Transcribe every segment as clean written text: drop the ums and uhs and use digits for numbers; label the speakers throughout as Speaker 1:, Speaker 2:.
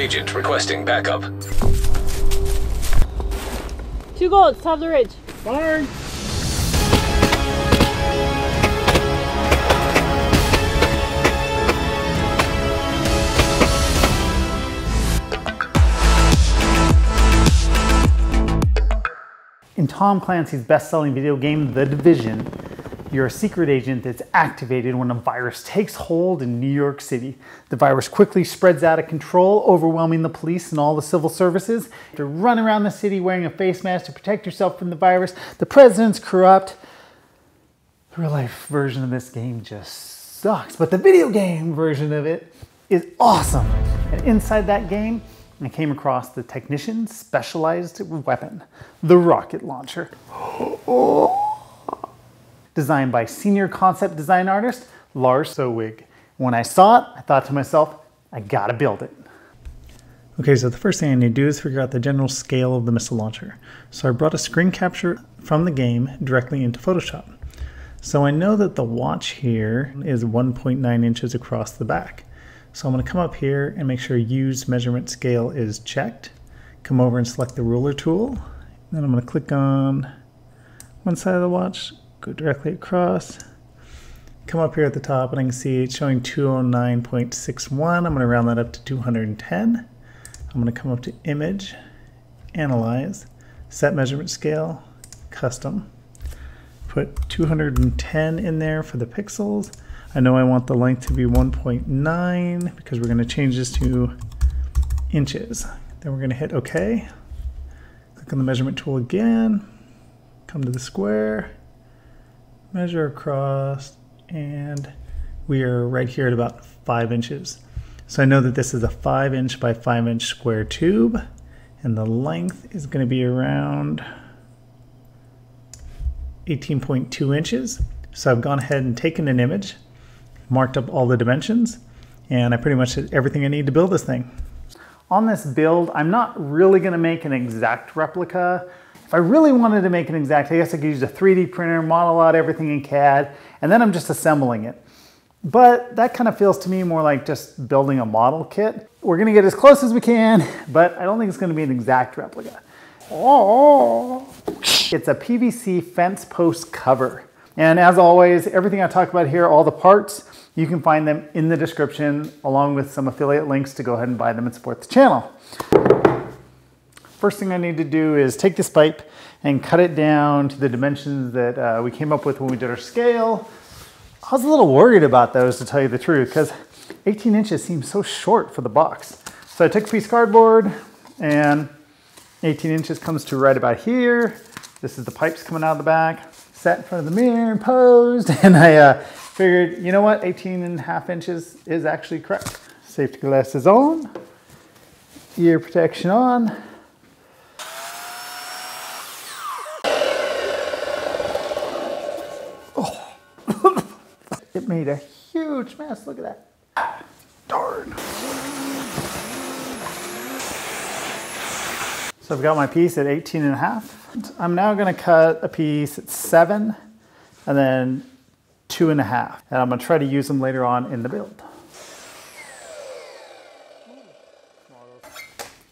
Speaker 1: Agent requesting backup.
Speaker 2: 2 golds, top of the ridge.
Speaker 3: Fire! In Tom Clancy's best-selling video game, The Division, you're a secret agent that's activated when a virus takes hold in New York City. The virus quickly spreads out of control, overwhelming the police and all the civil services. You have to run around the city wearing a face mask to protect yourself from the virus. The president's corrupt. The real-life version of this game just sucks, but the video game version of it is awesome. And inside that game, I came across the technician's specialized weapon, the rocket launcher. Designed by senior concept design artist, Lars Sowig. When I saw it, I thought to myself, I gotta build it. Okay, so the first thing I need to do is figure out the general scale of the missile launcher. So I brought a screen capture from the game directly into Photoshop. So I know that the watch here is 1.9 inches across the back. So I'm going to come up here and make sure use measurement scale is checked. Come over and select the ruler tool. Then I'm going to click on one side of the watch, go directly across. Come up here at the top and I can see it's showing 209.61. I'm going to round that up to 210. I'm going to come up to image, analyze, set measurement scale, custom. Put 210 in there for the pixels. I know I want the length to be 1.9 because we're going to change this to inches. Then we're going to hit OK. Click on the measurement tool again. Come to the square. Measure across. And we are right here at about 5 inches. So I know that this is a 5 inch by 5 inch square tube. And the length is going to be around 18.2 inches. So I've gone ahead and taken an image, marked up all the dimensions, and I pretty much did everything I need to build this thing. On this build, I'm not really going to make an exact replica. If I really wanted to make an exact, I guess I could use a 3D printer, model out everything in CAD, and then I'm just assembling it. But that kind of feels to me more like just building a model kit. We're going to get as close as we can, but I don't think it's going to be an exact replica. Oh. It's a PVC fence post cover. And as always, everything I talk about here, all the parts, you can find them in the description along with some affiliate links to go ahead and buy them and support the channel. First thing I need to do is take this pipe and cut it down to the dimensions that we came up with when we did our scale. I was a little worried about those, to tell you the truth, because 18 inches seems so short for the box. So I took a piece of cardboard and 18 inches comes to right about here. This is the pipes coming out of the back. Sat in front of the mirror and posed, and I figured, you know what, 18.5 inches is actually correct. Safety glasses on, ear protection on. Oh, it made a huge mess, look at that. Darn. So I've got my piece at 18.5. I'm now going to cut a piece at 7 and then 2.5. And I'm going to try to use them later on in the build.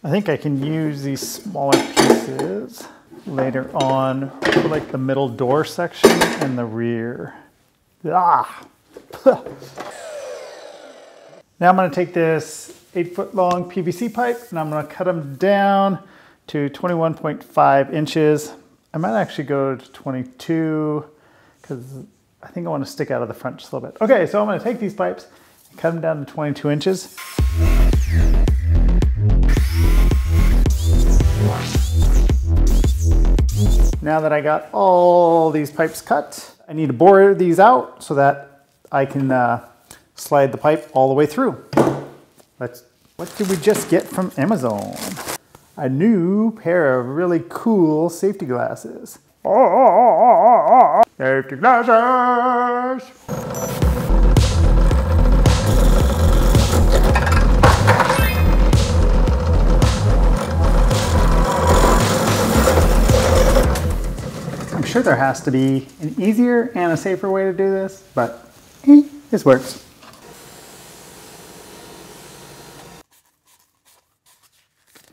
Speaker 3: I think I can use these smaller pieces later on for like the middle door section and the rear. Ah! Now I'm going to take this 8-foot long PVC pipe and I'm going to cut them down to 21.5 inches. I might actually go to 22 because I think I want to stick out of the front just a little bit. Okay, so I'm going to take these pipes and cut them down to 22 inches. Now that I got all these pipes cut, I need to bore these out so that I can slide the pipe all the way through. What did we just get from Amazon? A new pair of really cool safety glasses. Safety glasses! I'm sure there has to be an easier and a safer way to do this, but this works.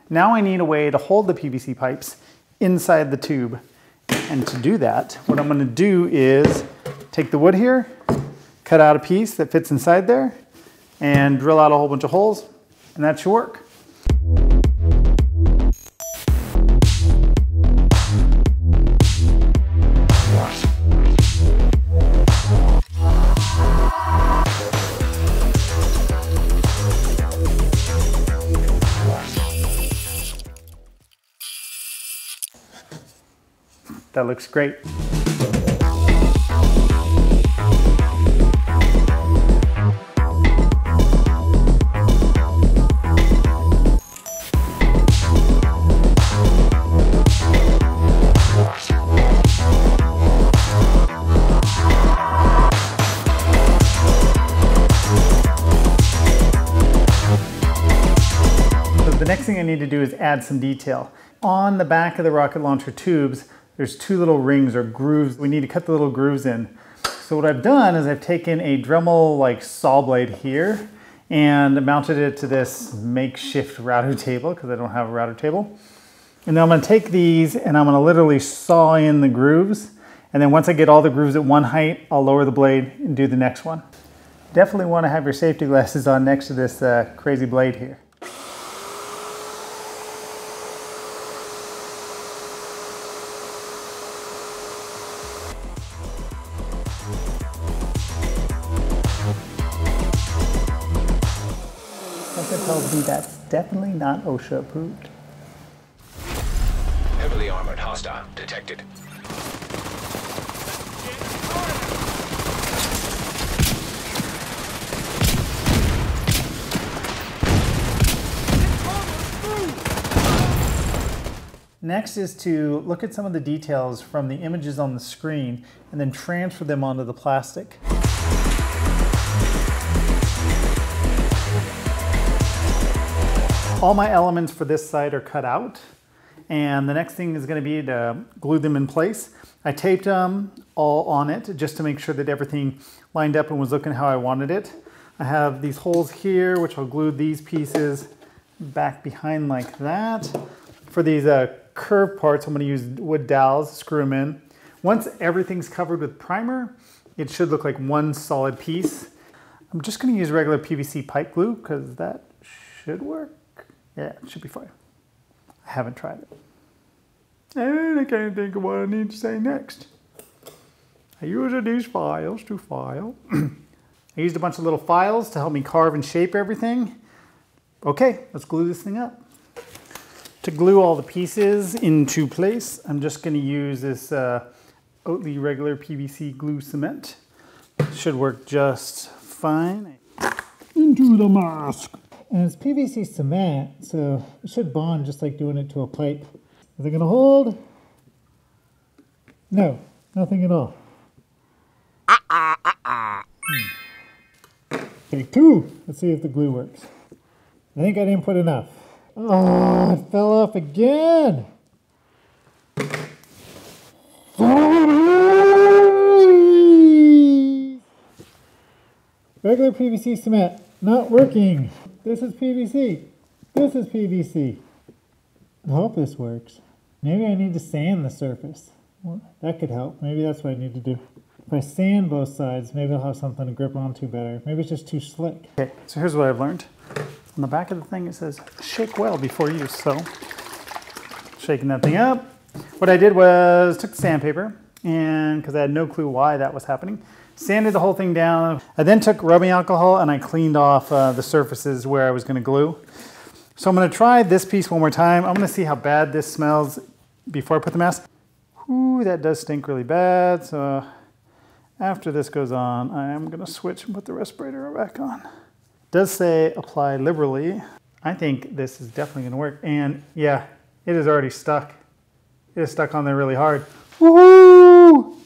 Speaker 3: Now I need a way to hold the PVC pipes inside the tube. And to do that, what I'm going to do is take the wood here, cut out a piece that fits inside there, and drill out a whole bunch of holes, and that should work. That looks great. The next thing I need to do is add some detail. On the back of the rocket launcher tubes, there's two little rings or grooves. We need to cut the little grooves in. So what I've done is I've taken a Dremel like saw blade here and mounted it to this makeshift router table because I don't have a router table. And then I'm going to take these and I'm going to literally saw in the grooves. And then once I get all the grooves at one height, I'll lower the blade and do the next one. Definitely want to have your safety glasses on next to this crazy blade here. Something tells me that's definitely not OSHA approved.
Speaker 1: Heavily armored hostile detected.
Speaker 3: Next is to look at some of the details from the images on the screen and then transfer them onto the plastic. All my elements for this side are cut out, and the next thing is going to be to glue them in place. I taped them all on it just to make sure that everything lined up and was looking how I wanted it. I have these holes here, which I'll glue these pieces back behind like that. For these curved parts, I'm going to use wood dowels, screw them in. Once everything's covered with primer, it should look like one solid piece. I'm just going to use regular PVC pipe glue because that should work. Yeah, it should be fine. I haven't tried it. And I can't think of what I need to say next. I used these files to file. I used a bunch of little files to help me carve and shape everything. Okay, let's glue this thing up. To glue all the pieces into place, I'm just going to use this Oatly regular PVC glue cement. Should work just fine. Into the mask. And it's PVC cement, so it should bond just like doing it to a pipe. Is it going to hold? No, nothing at all. Take two. Let's see if the glue works. I think I didn't put enough. Oh, it fell off again. Regular PVC cement, not working. This is PVC. This is PVC. I hope this works. Maybe I need to sand the surface. Well, that could help. Maybe that's what I need to do. If I sand both sides, maybe I'll have something to grip onto better. Maybe it's just too slick. Okay, so here's what I've learned. On the back of the thing it says, shake well before use, so shaking that thing up. What I did was took the sandpaper, and because I had no clue why that was happening, sanded the whole thing down. I then took rubbing alcohol and I cleaned off the surfaces where I was going to glue. So I'm going to try this piece one more time. I'm going to see how bad this smells before I put the mask. Ooh, that does stink really bad. So after this goes on, I am going to switch and put the respirator back on. It does say apply liberally. I think this is definitely going to work. And yeah, it is already stuck. It is stuck on there really hard. Woohoo!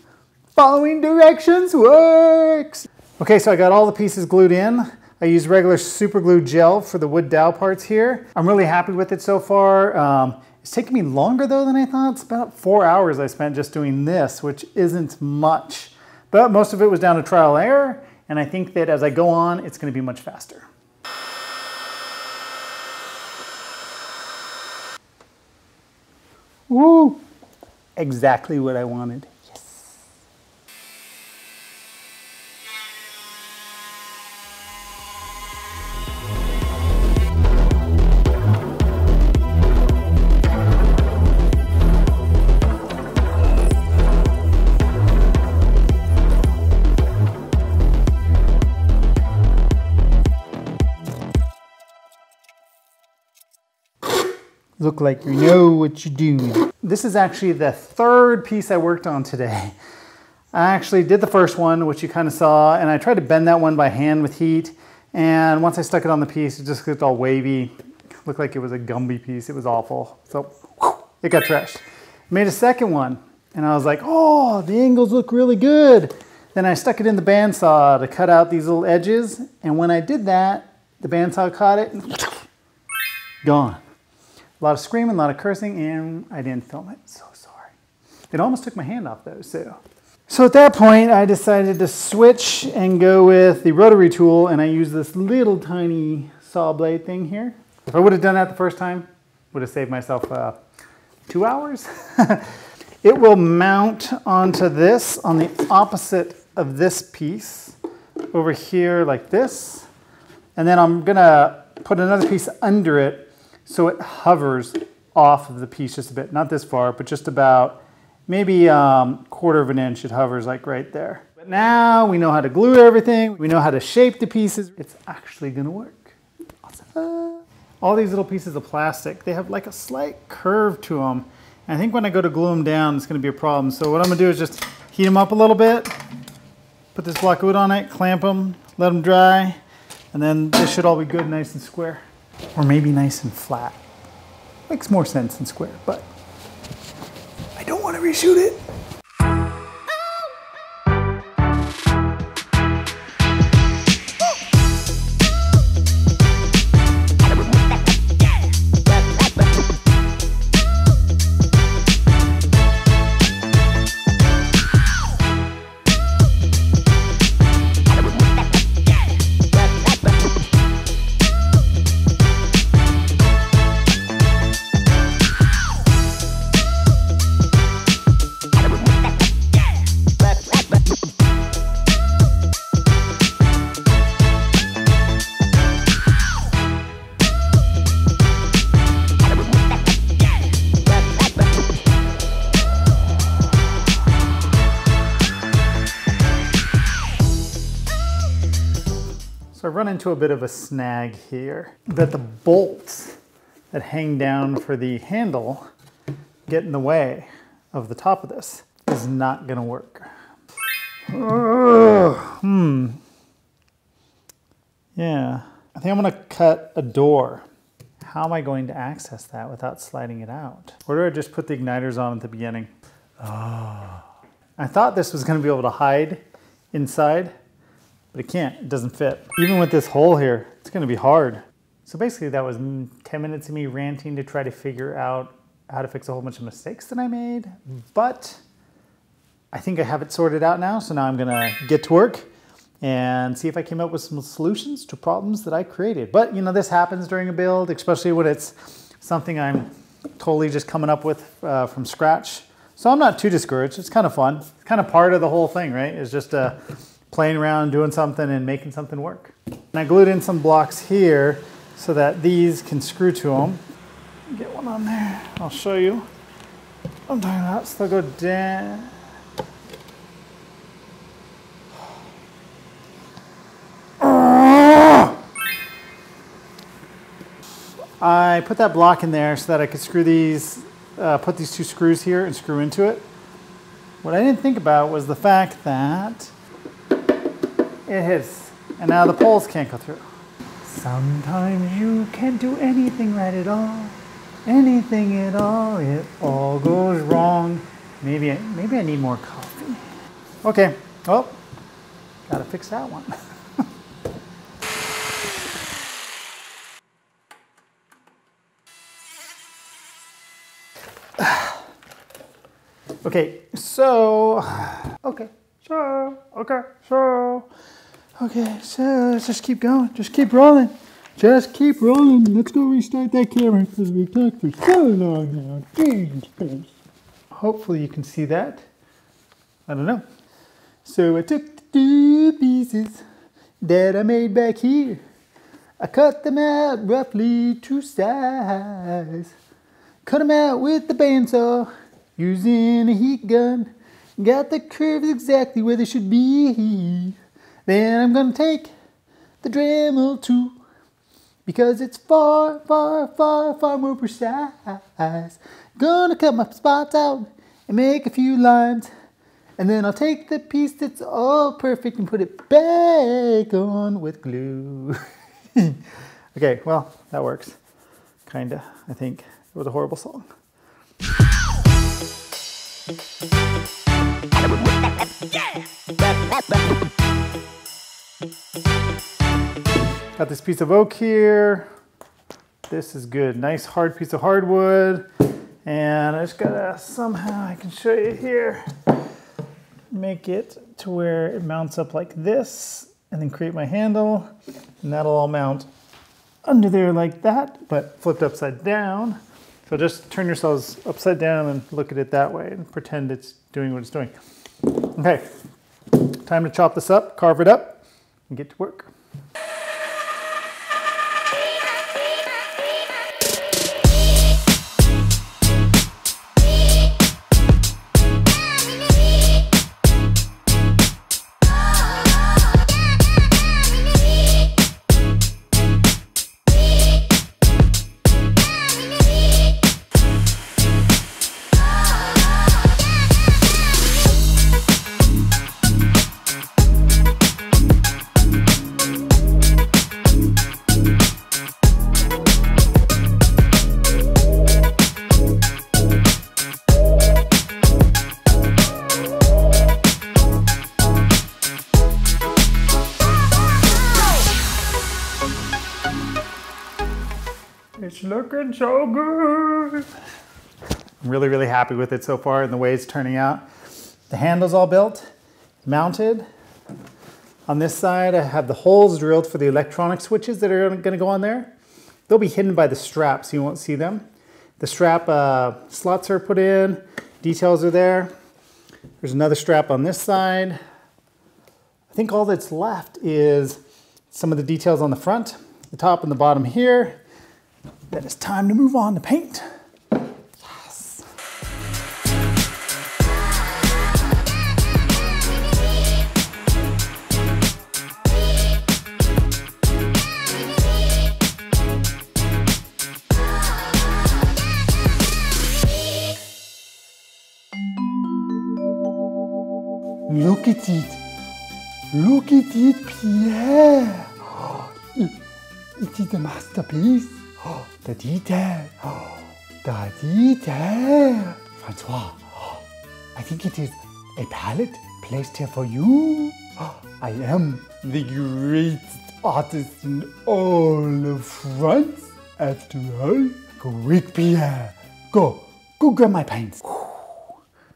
Speaker 3: Following directions works! Okay, so I got all the pieces glued in. I used regular super glue gel for the wood dowel parts here. I'm really happy with it so far. It's taken me longer though than I thought. It's about 4 hours I spent just doing this, which isn't much. But most of it was down to trial and error, and I think that as I go on, it's going to be much faster. Woo! Exactly what I wanted. Yes. Look like you know what you're doing. This is actually the third piece I worked on today. I actually did the first one, which you kind of saw, and I tried to bend that one by hand with heat. And once I stuck it on the piece, it just looked all wavy. Looked like it was a Gumby piece. It was awful. So whew, it got trashed. Made a second one, and I was like, oh, the angles look really good. Then I stuck it in the bandsaw to cut out these little edges. And when I did that, the bandsaw caught it and gone. A lot of screaming, a lot of cursing, and I didn't film it. So sorry. It almost took my hand off though, so at that point, I decided to switch and go with the rotary tool, and I used this little tiny saw blade thing here. If I would have done that the first time, would have saved myself 2 hours. It will mount onto this on the opposite of this piece over here like this. And then I'm gonna put another piece under it so it hovers off of the piece just a bit. Not this far, but just about maybe quarter of an inch. It hovers like right there. But now we know how to glue everything. We know how to shape the pieces. It's actually gonna work. Awesome. All these little pieces of plastic, they have like a slight curve to them. And I think when I go to glue them down, it's gonna be a problem. So what I'm gonna do is just heat them up a little bit, put this block of wood on it, clamp them, let them dry, and then this should all be good, nice and square. Or maybe nice and flat. Makes more sense than square, but I don't want to reshoot it. So I've run into a bit of a snag here, that the bolts that hang down for the handle get in the way of the top of this. Is not gonna work. Yeah, I think I'm gonna cut a door. How am I going to access that without sliding it out? Or do I just put the igniters on at the beginning? Oh. I thought this was gonna be able to hide inside, but it can't, it doesn't fit. Even with this hole here, it's gonna be hard. So basically that was 10 minutes of me ranting to try to figure out how to fix a whole bunch of mistakes that I made, but I think I have it sorted out now, so now I'm gonna get to work and see if I came up with some solutions to problems that I created. But you know, this happens during a build, especially when it's something I'm totally just coming up with from scratch. So I'm not too discouraged, it's kind of fun. It's kind of part of the whole thing, right? It's just playing around, doing something and making something work. And I glued in some blocks here so that these can screw to them. Get one on there, I'll show you what I'm talking about. So they'll go down. I put that block in there so that I could screw these, put these two screws here and screw into it. What I didn't think about was the fact that it hits, and now the poles can't go through. Sometimes you can't do anything right at all. Anything at all, it all goes wrong. Maybe I need more coffee. Okay, well, gotta fix that one. Okay, so let's just keep going. Just keep rolling. Just keep rolling. Let's go restart that camera because we've talked for so long now. Jeez. Hopefully you can see that. I don't know. So I took the 2 pieces that I made back here. I cut them out roughly to size. Cut them out with the bandsaw using a heat gun. Got the curves exactly where they should be. Then I'm gonna take the Dremel tool because it's far, far, far, far more precise. Gonna cut my spots out and make a few lines. And then I'll take the piece that's all perfect and put it back on with glue. Okay, well, that works. Kinda, I think. It was a horrible song. Got this piece of oak here. This is good. Nice hard piece of hardwood. And I just gotta, somehow I can show you here, make it to where it mounts up like this and then create my handle. And that'll all mount under there like that, but flipped upside down. So just turn yourselves upside down and look at it that way and pretend it's doing what it's doing. Okay, time to chop this up, carve it up, and get to work. It's looking so good. I'm really, really happy with it so far and the way it's turning out. The handle's all built, mounted. On this side, I have the holes drilled for the electronic switches that are gonna go on there. They'll be hidden by the strap, so you won't see them. The strap slots are put in, details are there. There's another strap on this side. I think all that's left is some of the details on the front, the top and the bottom here. Then it's time to move on to paint. Yes. Look at it. Look at it, Pierre. It is a masterpiece. The detail. The detail. Francois, I think it is a palette placed here for you. I am the greatest artist in all of France. After all, quick, Pierre. Go grab my paints.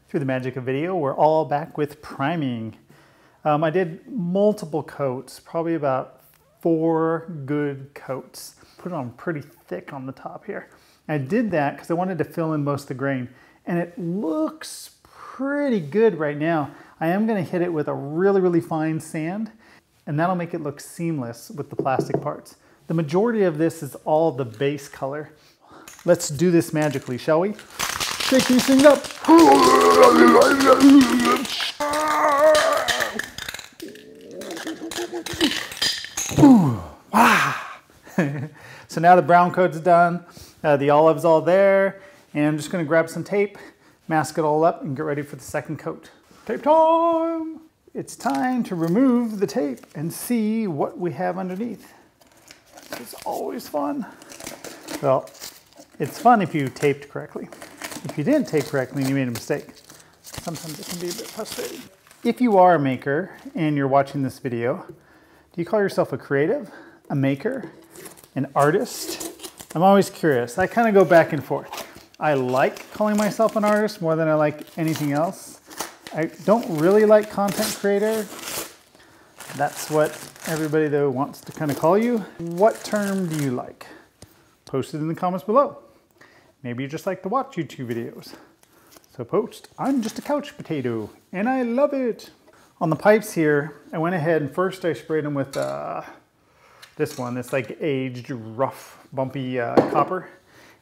Speaker 3: Through the magic of video, we're all back with priming. I did multiple coats, probably about 4 good coats. Put it on pretty thick on the top here. I did that because I wanted to fill in most of the grain, and it looks pretty good right now. I am going to hit it with a really, really fine sand, and that'll make it look seamless with the plastic parts. The majority of this is all the base color. Let's do this magically, shall we? Shake these things up. Ooh, wow. So now the brown coat's done, the olive's all there, and I'm just gonna grab some tape, mask it all up, and get ready for the second coat. Tape time! It's time to remove the tape and see what we have underneath. It's always fun. Well, it's fun if you taped correctly. If you didn't tape correctly and you made a mistake, sometimes it can be a bit frustrating. If you are a maker and you're watching this video, do you call yourself a creative, a maker, an artist? I'm always curious. I kind of go back and forth. I like calling myself an artist more than I like anything else. I don't really like content creator. That's what everybody though wants to kind of call you. What term do you like? Post it in the comments below. Maybe you just like to watch YouTube videos. So post, I'm just a couch potato and I love it. On the pipes here, I went ahead and first I sprayed them with this one. It's like aged, rough, bumpy copper.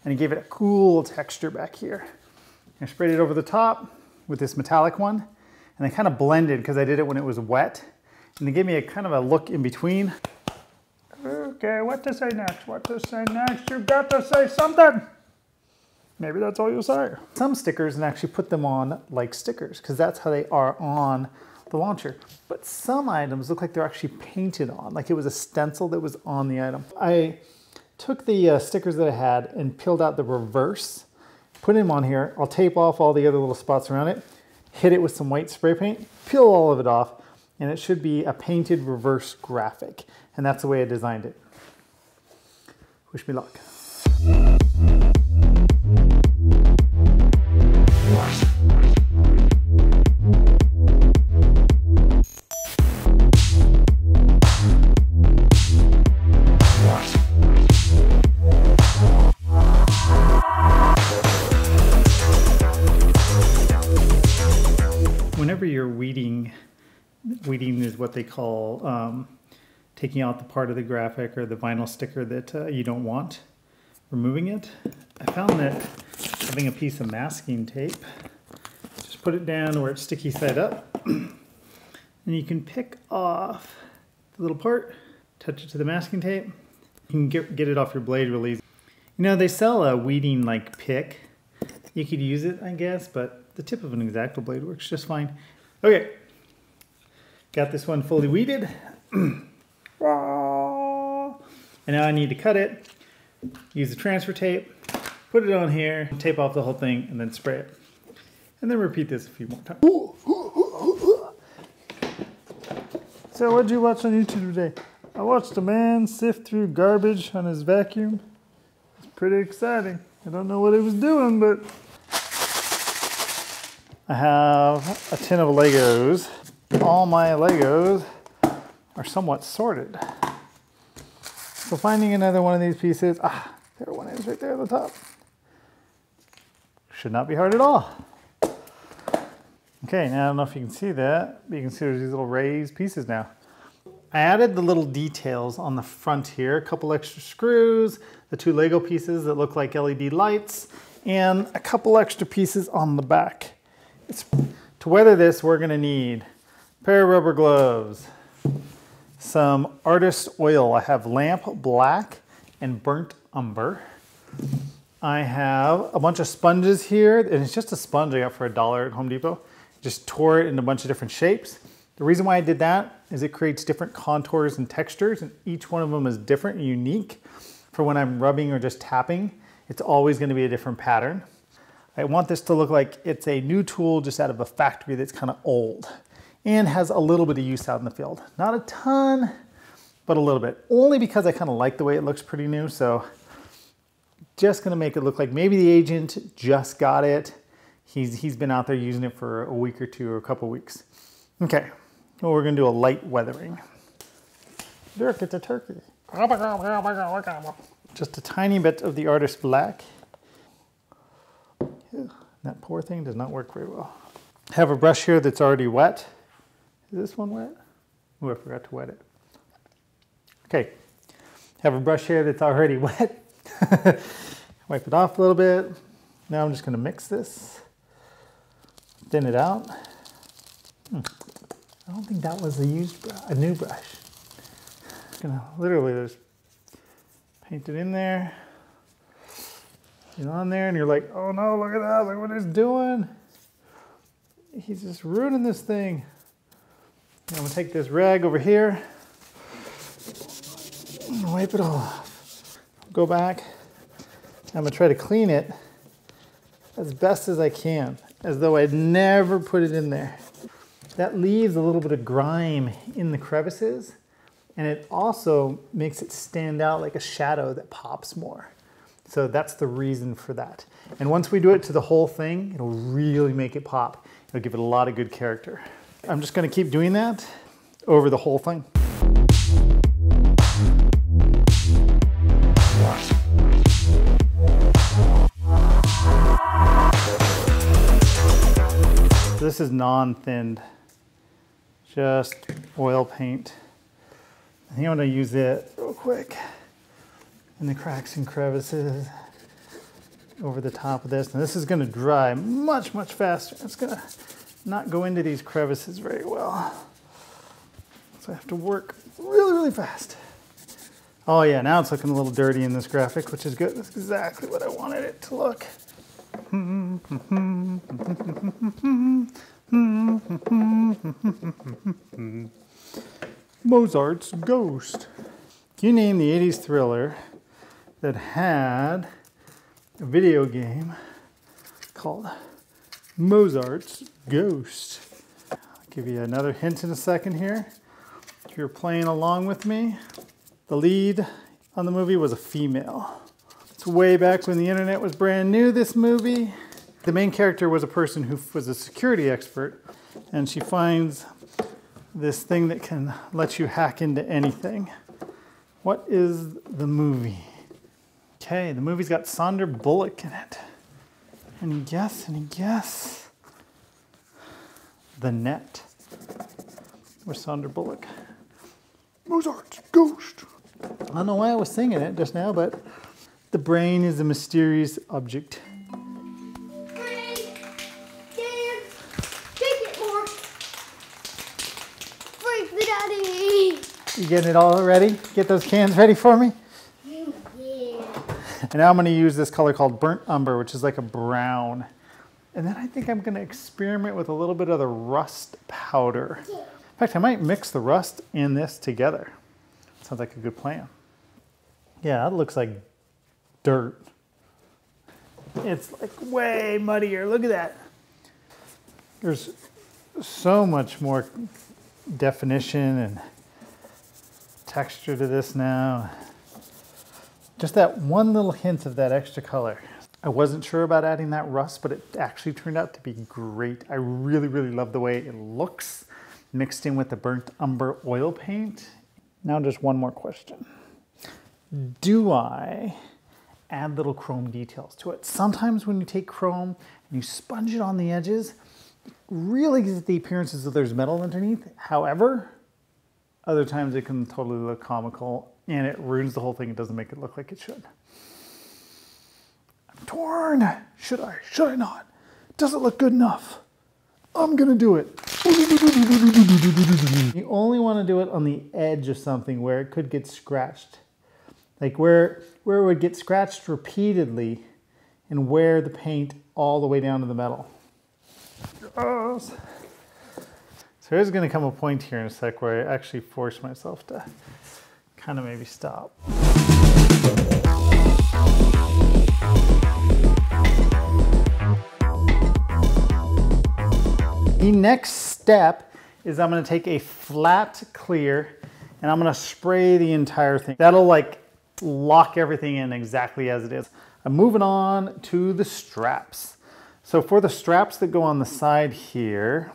Speaker 3: And it gave it a cool texture back here. I sprayed it over the top with this metallic one. And they kind of blended because I did it when it was wet. And they gave me a kind of a look in between. Okay, what to say next? What to say next? You got to say something. Maybe that's all you'll say. Some stickers, and actually put them on like stickers because that's how they are on the launcher. But some items look like they're actually painted on, like it was a stencil that was on the item. I took the stickers that I had and peeled out the reverse, put them on here. I'll tape off all the other little spots around it, hit it with some white spray paint, peel all of it off, and it should be a painted reverse graphic. And that's the way I designed it. Wish me luck. Whenever you're weeding is what they call taking out the part of the graphic or the vinyl sticker that you don't want, removing it. I found that having a piece of masking tape, just put it down where it's sticky side up, and you can pick off the little part, touch it to the masking tape. You can get it off your blade really easy. You know, they sell a weeding like pick. You could use it, I guess, but the tip of an X-Acto blade works just fine. Okay, got this one fully weeded. And now I need to cut it, use the transfer tape, put it on here, tape off the whole thing, and then spray it. And then repeat this a few more times. So what'd you watch on YouTube today? I watched a man sift through garbage on his vacuum. It's pretty exciting. I don't know what he was doing, but... I have a tin of Legos. All my Legos are somewhat sorted. So finding another one of these pieces, there one is right there at the top. Should not be hard at all. Okay, now I don't know if you can see that, but you can see there's these little raised pieces now. I added the little details on the front here, a couple extra screws, the 2 Lego pieces that look like LED lights, and a couple extra pieces on the back. To weather this, we're gonna need a pair of rubber gloves, some artist oil. I have lamp black and burnt umber. I have a bunch of sponges here, and it's just a sponge I got for $1 at Home Depot. Just tore it in a bunch of different shapes. The reason why I did that is it creates different contours and textures, and each one of them is different and unique. For when I'm rubbing or just tapping, it's always gonna be a different pattern. I want this to look like it's a new tool just out of a factory that's kind of old and has a little bit of use out in the field. Not a ton, but a little bit. Only because I kind of like the way it looks pretty new, so just gonna make it look like maybe the agent just got it. He's been out there using it for a week or two or a couple weeks. Okay, well, we're gonna do a light weathering. Dirk, it's a turkey. Just a tiny bit of the artist black. That poor thing does not work very well. I have a brush here that's already wet. Is this one wet? Oh, I forgot to wet it. Okay, have a brush here that's already wet. Wipe it off a little bit. Now I'm just gonna mix this, thin it out. I don't think that was a new brush. Gonna literally just paint it in there. Get on there and you're like, oh no, look at that, look what he's doing. He's just ruining this thing. And I'm gonna take this rag over here and wipe it off. Go back. I'm gonna try to clean it as best as I can, as though I'd never put it in there. That leaves a little bit of grime in the crevices, and it also makes it stand out like a shadow that pops more. So that's the reason for that. And once we do it to the whole thing, it'll really make it pop. It'll give it a lot of good character. I'm just gonna keep doing that over the whole thing. This is non-thinned, just oil paint. I think I'm gonna use it real quick in the cracks and crevices over the top of this. And this is gonna dry much, much faster. It's gonna not go into these crevices very well. So I have to work really, really fast. Oh yeah, now it's looking a little dirty in this graphic, which is good. That's exactly what I wanted it to look. Mozart's Ghost. Can you name the 80s thriller that had a video game called Mozart's Ghost? I'll give you another hint in a second here. If you're playing along with me, the lead on the movie was a female. It's way back when the internet was brand new, this movie. The main character was a person who was a security expert, and she finds this thing that can let you hack into anything. What is the movie? Okay, the movie's got Sandra Bullock in it. Any guess? Any guess? The Net. Or Sandra Bullock. Mozart's Ghost. I don't know why I was singing it just now, but the brain is a mysterious object. You getting it all ready? Get those cans ready for me?
Speaker 4: Yeah.
Speaker 3: And now I'm going to use this color called Burnt Umber, which is like a brown. And then I think I'm going to experiment with a little bit of the rust powder. In fact, I might mix the rust and this together. Sounds like a good plan. Yeah, that looks like dirt. It's like way muddier. Look at that. There's so much more definition and texture to this now. Just that one little hint of that extra color. I wasn't sure about adding that rust, but it actually turned out to be great. I really, really love the way it looks mixed in with the burnt umber oil paint. Now just one more question. Do I add little chrome details to it? Sometimes when you take chrome and you sponge it on the edges, it really gives the appearances of there's metal underneath. However, other times it can totally look comical and it ruins the whole thing. It doesn't make it look like it should. I'm torn. Should I? Should I not? Does it look good enough? I'm gonna do it. You only want to do it on the edge of something where it could get scratched. Like where it would get scratched repeatedly and wear the paint all the way down to the metal. Gross. So there's going to come a point here in a sec where I actually force myself to kind of maybe stop. The next step is I'm going to take a flat clear and I'm going to spray the entire thing. That'll like lock everything in exactly as it is. I'm moving on to the straps. So for the straps that go on the side here,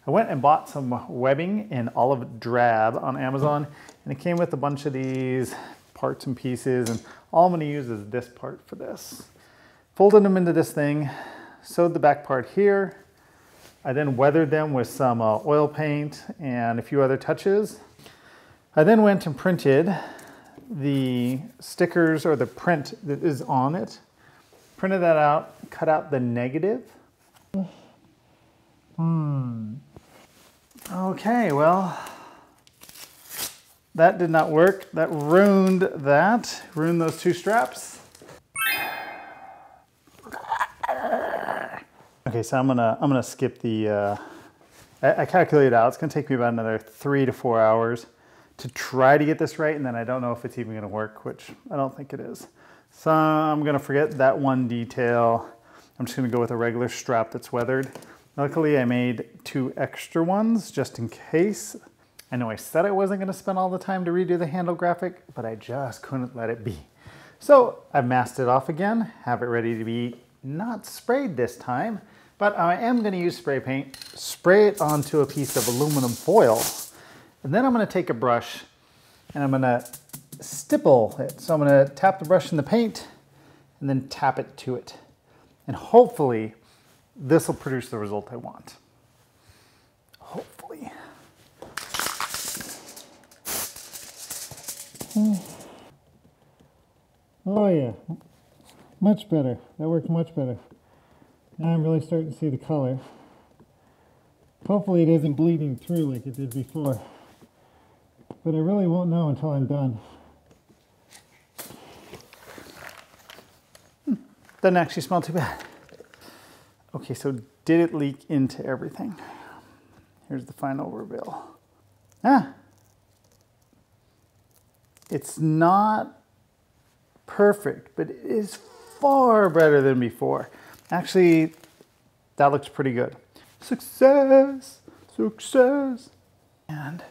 Speaker 3: I went and bought some webbing in olive drab on Amazon, and it came with a bunch of these parts and pieces, and all I'm going to use is this part for this. Folded them into this thing, sewed the back part here. I then weathered them with some oil paint and a few other touches. I then went and printed the stickers or the print that is on it. Printed that out, cut out the negative. Okay, well, that did not work. That ruined those two straps. Okay, so I'm gonna skip the, I calculated out, it's gonna take me about another 3 to 4 hours to try to get this right, and then I don't know if it's even gonna work, which I don't think it is. So I'm gonna forget that one detail. I'm just gonna go with a regular strap that's weathered. Luckily, I made 2 extra ones just in case. I know I said I wasn't gonna spend all the time to redo the handle graphic, but I just couldn't let it be. So I've masked it off again, have it ready to be not sprayed this time, but I am gonna use spray paint, spray it onto a piece of aluminum foil, And then I'm going to take a brush and I'm going to stipple it. So I'm going to tap the brush in the paint and then tap it to it. And hopefully this will produce the result I want. Hopefully. Oh yeah, much better. That worked much better. Now I'm really starting to see the color. Hopefully it isn't bleeding through like it did before. But I really won't know until I'm done. Doesn't actually smell too bad. Okay, so did it leak into everything? Here's the final reveal. It's not perfect, but it is far better than before. Actually, that looks pretty good. Success, success. And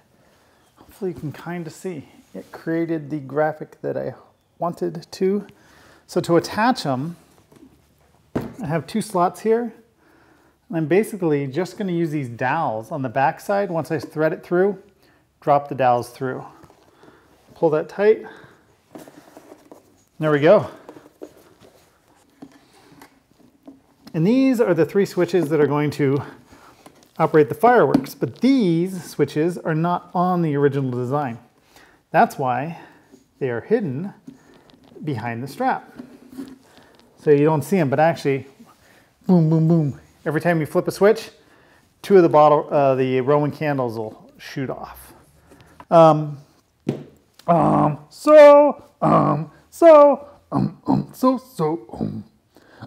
Speaker 3: hopefully you can kind of see it created the graphic that I wanted to. So to attach them, I have 2 slots here. And I'm basically just going to use these dowels on the back side. Once I thread it through, drop the dowels through. Pull that tight. There we go. And these are the 3 switches that are going to operate the fireworks. But these switches are not on the original design. That's why they are hidden behind the strap. So you don't see them, but actually, boom, boom, boom. Every time you flip a switch, 2 of the Roman candles will shoot off.
Speaker 4: I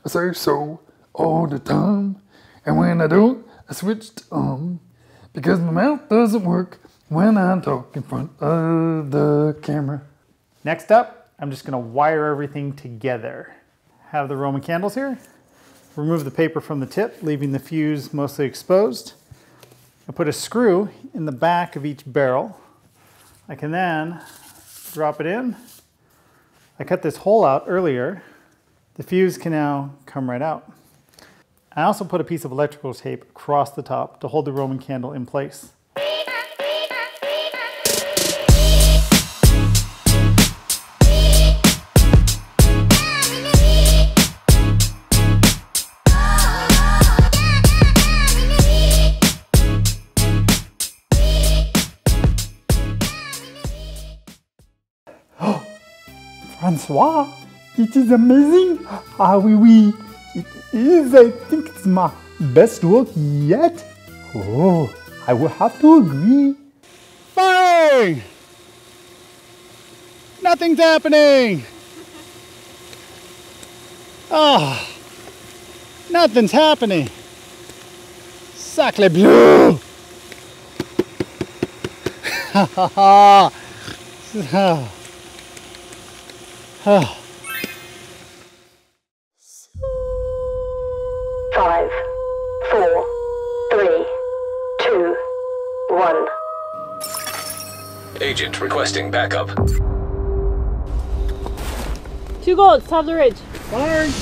Speaker 4: say so all the time, and when I don't, I switch to because my mouth doesn't work when I talk in front of the camera.
Speaker 3: Next up, I'm just gonna wire everything together. Have the Roman candles here. Remove the paper from the tip, leaving the fuse mostly exposed. I put a screw in the back of each barrel. I can then drop it in. I cut this hole out earlier. The fuse can now come right out. I also put a piece of electrical tape across the top to hold the Roman candle in place.
Speaker 4: Francois, it is amazing. Ah, oui, oui. It is, I think it's my best work yet. Oh, I will have to agree.
Speaker 3: Firing! Nothing's happening! Oh, nothing's happening. Sacre bleu! Ha ha ha! Oh.
Speaker 5: 5, 4, 3, 2, 1.
Speaker 1: Agent requesting backup.
Speaker 2: 2 goats, top of the ridge.
Speaker 3: Firing!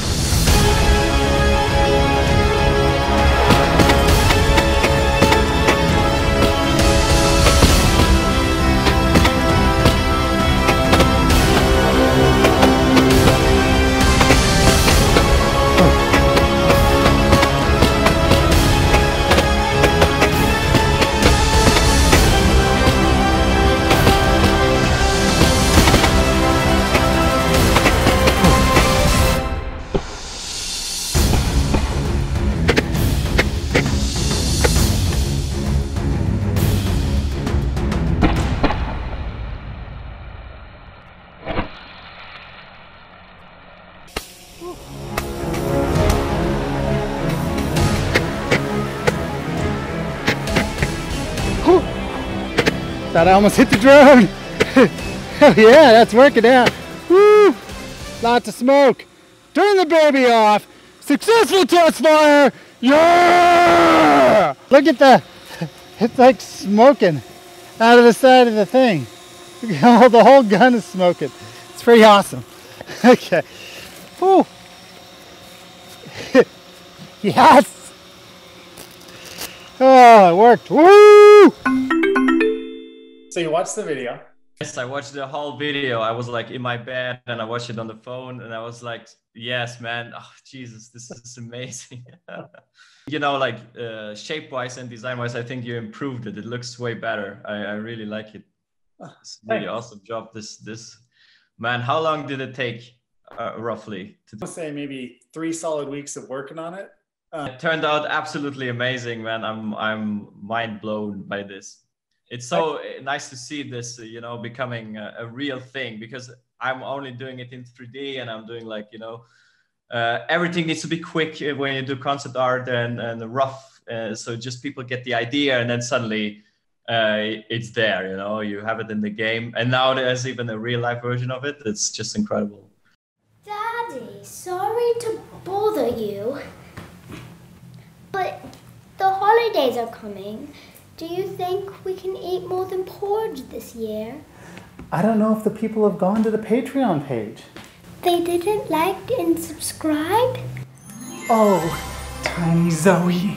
Speaker 3: Thought I almost hit the drone. Oh yeah, that's working out. Woo! Lots of smoke. Turn the baby off. Successful test fire. Yeah! Look at it's like smoking out of the side of the thing. The whole gun is smoking. It's pretty awesome. Okay. Woo! Yes! Oh, it worked. Woo! So you watched the video.
Speaker 6: Yes, I watched the whole video. I was like in my bed and I watched it on the phone and I was like, yes, man. Oh, Jesus, this is amazing. You know, like shape-wise and design-wise, I think you improved it. It looks way better. I really like it. It's a really awesome job. This man, how long did it take roughly?
Speaker 3: I'll say maybe 3 solid weeks of working on it.
Speaker 6: It turned out absolutely amazing, man. I'm mind blown by this. It's so nice to see this, you know, becoming a real thing, because I'm only doing it in 3D and I'm doing like, you know, everything needs to be quick when you do concept art and rough. So just people get the idea and then suddenly it's there, you know, you have it in the game. And now there's even a real life version of it. It's just incredible.
Speaker 7: Daddy, sorry to bother you, but the holidays are coming. Do you think we can eat more than porridge this year?
Speaker 3: I don't know if the people have gone to the Patreon page.
Speaker 7: They didn't like and subscribe?
Speaker 3: Oh, tiny Zoey.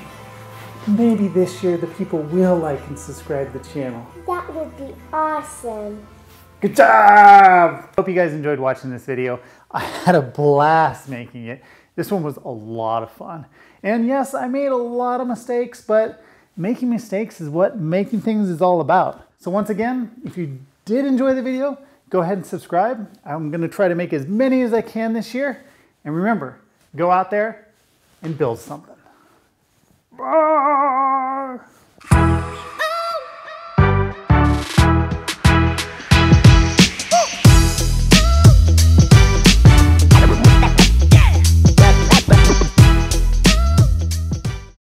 Speaker 3: Maybe this year the people will like and subscribe to the channel.
Speaker 7: That would be awesome.
Speaker 3: Good job! Hope you guys enjoyed watching this video. I had a blast making it. This one was a lot of fun. And yes, I made a lot of mistakes, but making mistakes is what making things is all about. So once again, if you did enjoy the video, go ahead and subscribe. I'm gonna try to make as many as I can this year. And remember, go out there and build something. Bye.